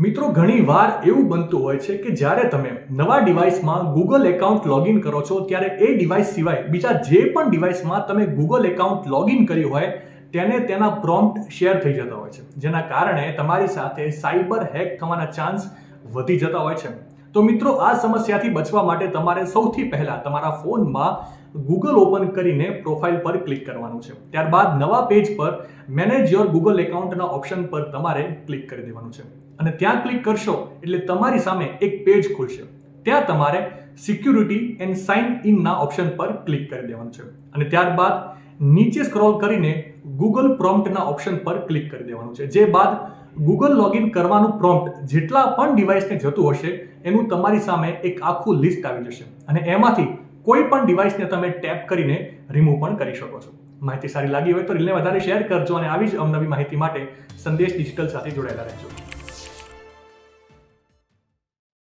મિત્રો ઘણીવાર એવું બનતું હોય છે કે જ્યારે તમે નવા ડિવાઇસમાં ગૂગલ એકાઉન્ટ લોગિન કરો છો ત્યારે એ ડિવાઇસ સિવાય બીજા જે પણ ડિવાઇસમાં તમે ગૂગલ એકાઉન્ટ લોગિન કર્યું હોય તેને તેના પ્રોમ્પ્ટ શેર થઈ જતા હોય છે, જેના કારણે તમારી સાથે સાયબર હેક થવાના ચાન્સ વધી જતા હોય છે. તો મિત્રો, આ સમસ્યાથી બચવા માટે તમારે સૌથી પહેલા તમારા ફોનમાં ગૂગલ ઓપન કરીને પ્રોફાઇલ પર ક્લિક કરવાનું છે. ત્યારબાદ નવા પેજ પર મેનેજ યોર ગૂગલ એકાઉન્ટના ઓપ્શન પર તમારે ક્લિક કરી દેવાનું છે અને ત્યાં ક્લિક કરશો એટલે તમારી સામે એક પેજ ખુલશે. ત્યાં તમારે સિક્યુરિટી એન્ડ સાઇન ઇનના ઓપ્શન પર ક્લિક કરી દેવાનું છે અને ત્યારબાદ નીચે સ્ક્રોલ કરીને ગૂગલ પ્રોમ્પ્ટના ઓપ્શન પર ક્લિક કરી દેવાનું છે. જે બાદ ગૂગલ લોગિન કરવાનું પ્રોમ્પ્ટ જેટલા પણ ડિવાઇસને જતું હશે એનું તમારી સામે એક આખું લિસ્ટ આવી જશે અને એમાંથી કોઈ પણ ડિવાઇસને તમે ટેપ કરીને રિમૂવ પણ કરી શકો છો. માહિતી સારી લાગી હોય તો રીલને વધારે શેર કરજો અને આવી જ અવનવી માહિતી માટે સંદેશ ડિજિટલ સાથે જોડાયેલા રહેજો.